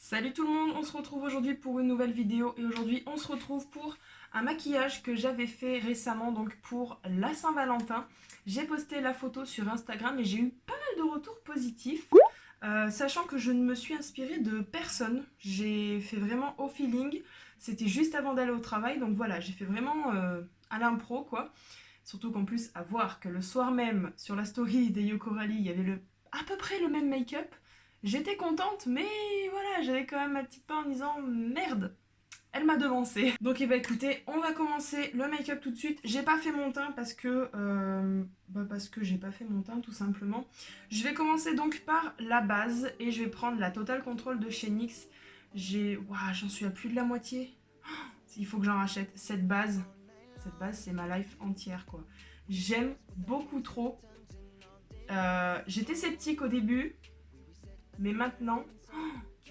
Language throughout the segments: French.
Salut tout le monde, on se retrouve aujourd'hui pour une nouvelle vidéo et aujourd'hui on se retrouve pour un maquillage que j'avais fait récemment donc pour la Saint-Valentin. J'ai posté la photo sur Instagram et j'ai eu pas mal de retours positifs, sachant que je ne me suis inspirée de personne. J'ai fait vraiment au feeling, c'était juste avant d'aller au travail donc voilà, j'ai fait vraiment à l'impro quoi. Surtout qu'en plus à voir que le soir même sur la story des Yo Coralie il y avait à peu près le même make-up. J'étais contente, mais voilà, j'avais quand même ma petite peur en me disant merde, elle m'a devancée. Donc, écoutez, on va commencer le make-up tout de suite. J'ai pas fait mon teint parce que j'ai pas fait mon teint tout simplement. Je vais commencer donc par la base et je vais prendre la Total Control de chez NYX. J'en suis à plus de la moitié. Il faut que j'en rachète. Cette base, c'est ma life entière quoi. J'aime beaucoup trop. J'étais sceptique au début. Mais maintenant,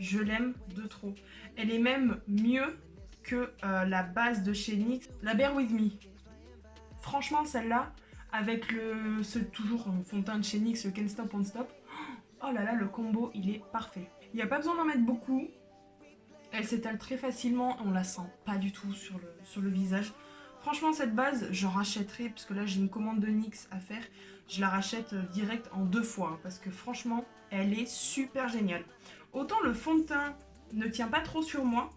je l'aime de trop. Elle est même mieux que la base de chez NYX, la Bear With Me. Franchement, celle-là, avec toujours en fond de teint de chez NYX, le Can't Stop, Won't Stop, oh là là, le combo, il est parfait. Il n'y a pas besoin d'en mettre beaucoup. Elle s'étale très facilement, on la sent pas du tout sur le visage. Franchement, cette base, j'en rachèterai, parce que là, j'ai une commande de NYX à faire. Je la rachète direct en 2 fois, hein, parce que franchement, elle est super géniale. Autant le fond de teint ne tient pas trop sur moi.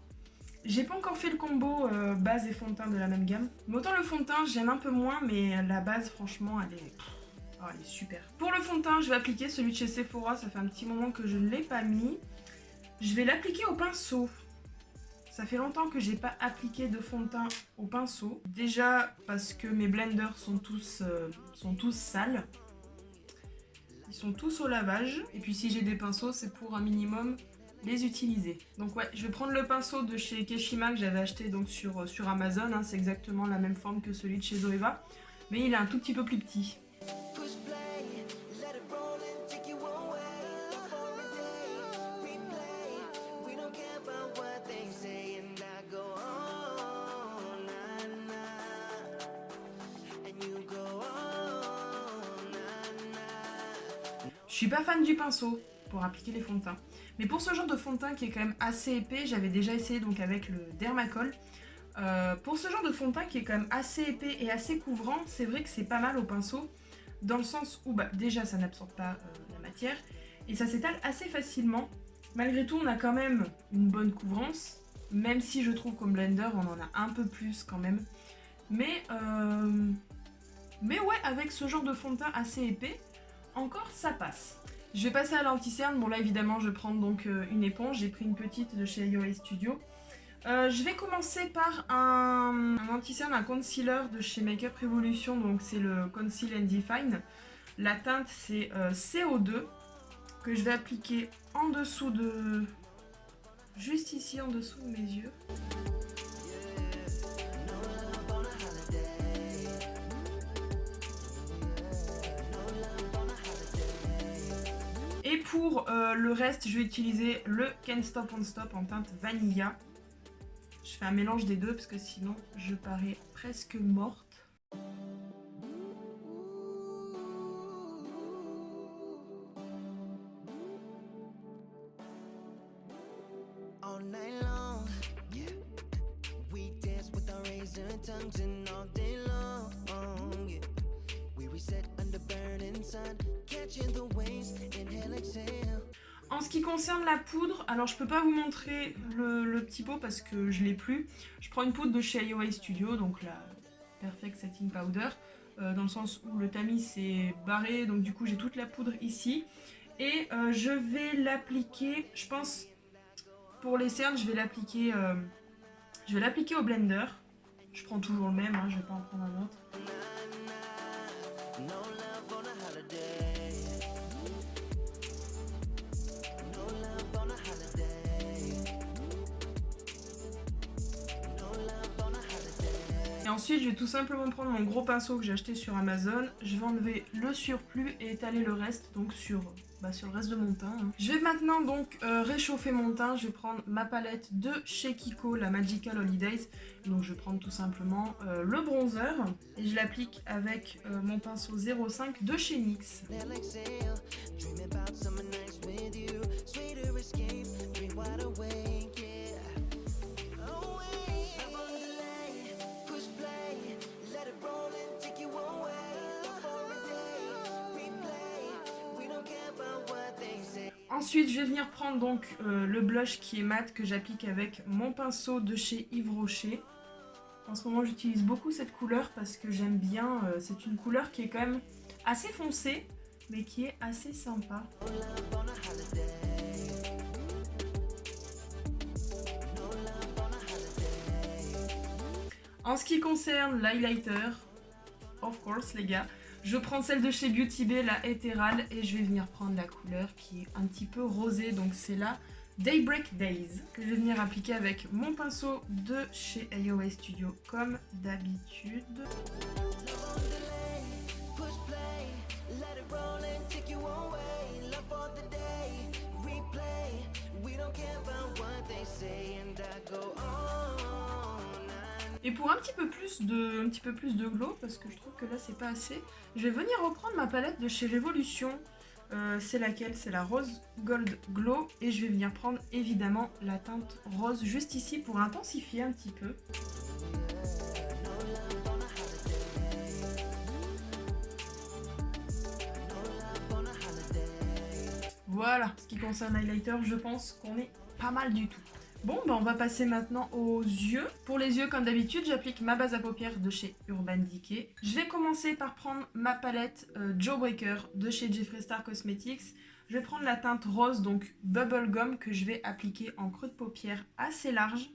J'ai pas encore fait le combo base et fond de teint de la même gamme. Mais autant le fond de teint, j'aime un peu moins, mais la base, franchement, elle est super. Pour le fond de teint, je vais appliquer celui de chez Sephora. Ça fait un petit moment que je ne l'ai pas mis. Je vais l'appliquer au pinceau. Ça fait longtemps que j'ai pas appliqué de fond de teint au pinceau. Déjà parce que mes blenders sont tous sales. Ils sont tous au lavage. Et puis si j'ai des pinceaux, c'est pour un minimum les utiliser. Donc ouais, je vais prendre le pinceau de chez Keshima que j'avais acheté donc sur Amazon. Hein. C'est exactement la même forme que celui de chez Zoeva. Mais il est un tout petit peu plus petit. Je suis pas fan du pinceau pour appliquer les fonds de teint. Mais pour ce genre de fond de teint qui est quand même assez épais, j'avais déjà essayé donc avec le Dermacol. Pour ce genre de fond de teint qui est quand même assez épais et assez couvrant, c'est vrai que c'est pas mal au pinceau. Dans le sens où déjà ça n'absorbe pas la matière et ça s'étale assez facilement. Malgré tout, on a quand même une bonne couvrance. Même si je trouve qu'au blender, on en a un peu plus quand même. Mais ouais, avec ce genre de fond de teint assez épais, encore ça passe. Je vais passer à l'anti-cerne. Bon là évidemment je vais prendre donc une éponge. J'ai pris une petite de chez IOA Studio. Je vais commencer par un anti-cerne, un concealer de chez Makeup Revolution. Donc c'est le Conceal and Define. La teinte c'est CO2 que je vais appliquer en dessous de... juste ici en dessous de mes yeux. Et pour le reste, je vais utiliser le Can't Stop Won't Stop en teinte Vanilla. Je fais un mélange des deux parce que sinon je parais presque morte. En ce qui concerne la poudre, alors je peux pas vous montrer le petit pot parce que je l'ai plus. Je prends une poudre de chez IOA Studio, donc la Perfect Setting Powder, dans le sens où le tamis s'est barré, donc du coup j'ai toute la poudre ici. Et je vais l'appliquer, je pense, pour les cernes, je vais l'appliquer au blender. Je prends toujours le même, hein, je vais pas en prendre un autre. Et ensuite, je vais tout simplement prendre mon gros pinceau que j'ai acheté sur Amazon. Je vais enlever le surplus et étaler le reste donc sur le reste de mon teint. Hein. Je vais maintenant donc réchauffer mon teint. Je vais prendre ma palette de chez Kiko, la Magical Holidays. Donc je vais prendre tout simplement le bronzer et je l'applique avec mon pinceau 05 de chez NYX. Ensuite, je vais venir prendre donc le blush qui est mat que j'applique avec mon pinceau de chez Yves Rocher. En ce moment, j'utilise beaucoup cette couleur parce que j'aime bien. C'est une couleur qui est quand même assez foncée, mais qui est assez sympa. En ce qui concerne l'highlighter, of course les gars, je prends celle de chez Beauty Bay, la Ethereal, et je vais venir prendre la couleur qui est un petit peu rosée, donc c'est la Daybreak Days, que je vais venir appliquer avec mon pinceau de chez AOA Studio, comme d'habitude. Et pour un petit peu plus de glow, parce que je trouve que là c'est pas assez, je vais venir reprendre ma palette de chez Révolution. C'est laquelle? C'est la Rose Gold Glow. Et je vais venir prendre évidemment la teinte rose juste ici pour intensifier un petit peu. Voilà, ce qui concerne l'highlighter, je pense qu'on est pas mal du tout. Bon, bah on va passer maintenant aux yeux. Pour les yeux, comme d'habitude, j'applique ma base à paupières de chez Urban Decay. Je vais commencer par prendre ma palette Jawbreaker de chez Jeffree Star Cosmetics. Je vais prendre la teinte rose, donc Bubblegum, que je vais appliquer en creux de paupière assez large.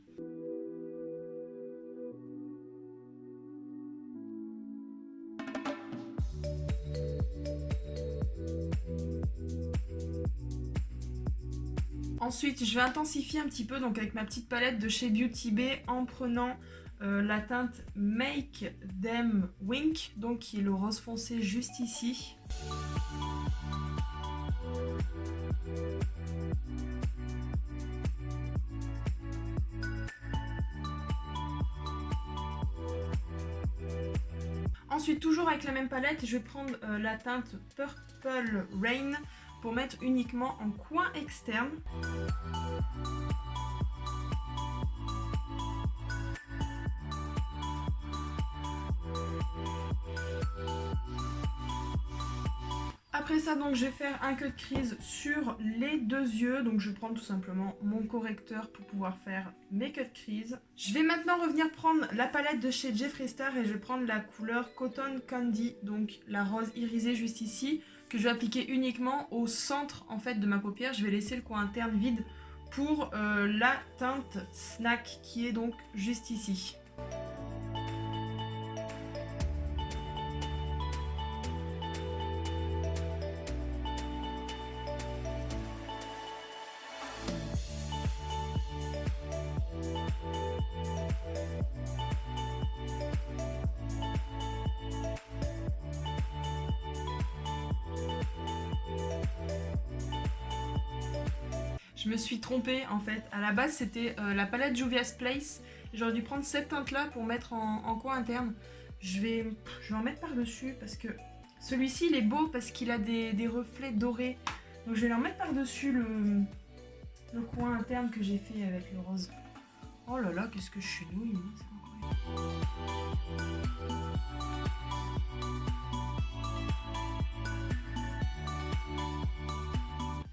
Ensuite, je vais intensifier un petit peu donc avec ma petite palette de chez Beauty Bay en prenant la teinte Make Them Wink, donc qui est le rose foncé juste ici. Ensuite, toujours avec la même palette, je vais prendre la teinte Purple Rain pour mettre uniquement en coin externe. Après ça, donc, je vais faire un cut crease sur les deux yeux. Donc je vais prendre tout simplement mon correcteur pour pouvoir faire mes cut crease. Je vais maintenant revenir prendre la palette de chez Jeffree Star et je vais prendre la couleur Cotton Candy, donc la rose irisée juste ici, que je vais appliquer uniquement au centre en fait de ma paupière. Je vais laisser le coin interne vide pour la teinte Snack qui est donc juste ici. Je me suis trompée en fait. À la base, c'était la palette Juvia's Place. J'aurais dû prendre cette teinte-là pour mettre en coin interne. Je vais en mettre par-dessus parce que celui-ci, il est beau parce qu'il a des reflets dorés. Donc je vais leur mettre par-dessus le coin interne que j'ai fait avec le rose. Oh là là, qu'est-ce que je suis douille, moi, c'est incroyable.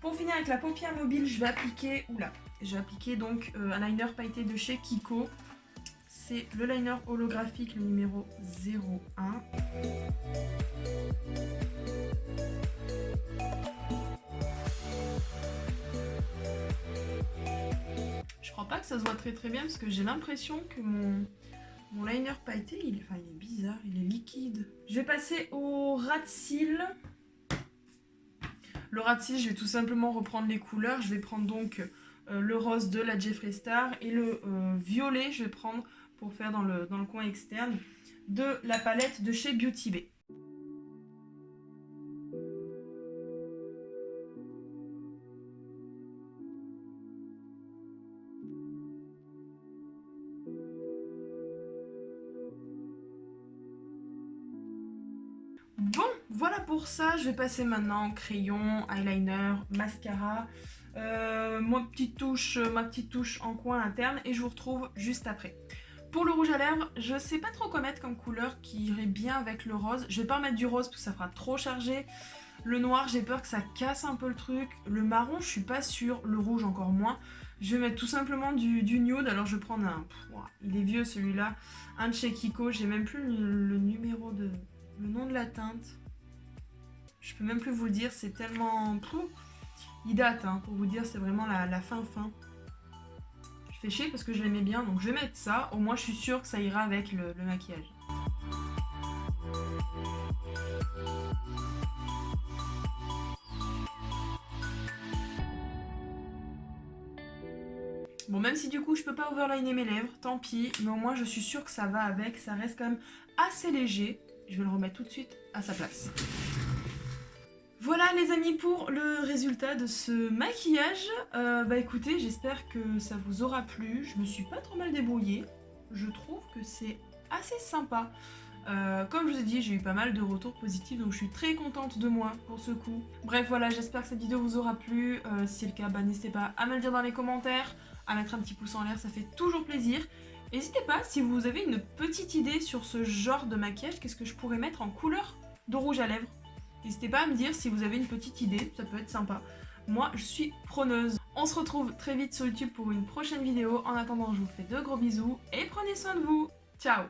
Pour finir avec la paupière mobile, je vais appliquer, donc un liner pailleté de chez Kiko. C'est le liner holographique, le numéro 01. Je crois pas que ça se voit très bien parce que j'ai l'impression que mon liner pailleté, il est bizarre, il est liquide. Je vais passer au ras de cils. Le ras de cils, je vais tout simplement reprendre les couleurs. Je vais prendre donc le rose de la Jeffree Star et le violet, je vais prendre pour faire dans le coin externe de la palette de chez Beauty Bay. Bon, voilà pour ça. Je vais passer maintenant crayon, eyeliner, mascara. ma petite touche en coin interne et je vous retrouve juste après. Pour le rouge à lèvres, je sais pas trop quoi mettre comme couleur qui irait bien avec le rose. Je vais pas remettre du rose parce que ça fera trop chargé. Le noir, j'ai peur que ça casse un peu le truc. Le marron, je suis pas sûre. Le rouge, encore moins. Je vais mettre tout simplement du nude. Alors je vais prendre un... il est vieux celui-là. Un de chez Kiko. J'ai même plus le numéro de... le nom de la teinte. Je peux même plus vous le dire. C'est tellement... il date, hein, pour vous dire. C'est vraiment la fin. Je fais chier parce que je l'aimais bien. Donc je vais mettre ça. Au moins je suis sûre que ça ira avec le maquillage. Bon, même si du coup je peux pas overliner mes lèvres, tant pis, mais au moins je suis sûre que ça va avec, ça reste quand même assez léger. Je vais le remettre tout de suite à sa place. Voilà les amis pour le résultat de ce maquillage. Bah écoutez, j'espère que ça vous aura plu. Je me suis pas trop mal débrouillée. Je trouve que c'est assez sympa. Comme je vous ai dit, j'ai eu pas mal de retours positifs, donc je suis très contente de moi pour ce coup. Bref, voilà, j'espère que cette vidéo vous aura plu. Si c'est le cas, bah, n'hésitez pas à me le dire dans les commentaires, à mettre un petit pouce en l'air, ça fait toujours plaisir. N'hésitez pas, si vous avez une petite idée sur ce genre de maquillage, qu'est-ce que je pourrais mettre en couleur de rouge à lèvres. N'hésitez pas à me dire si vous avez une petite idée, ça peut être sympa. Moi, je suis preneuse. On se retrouve très vite sur YouTube pour une prochaine vidéo. En attendant, je vous fais de gros bisous et prenez soin de vous. Ciao!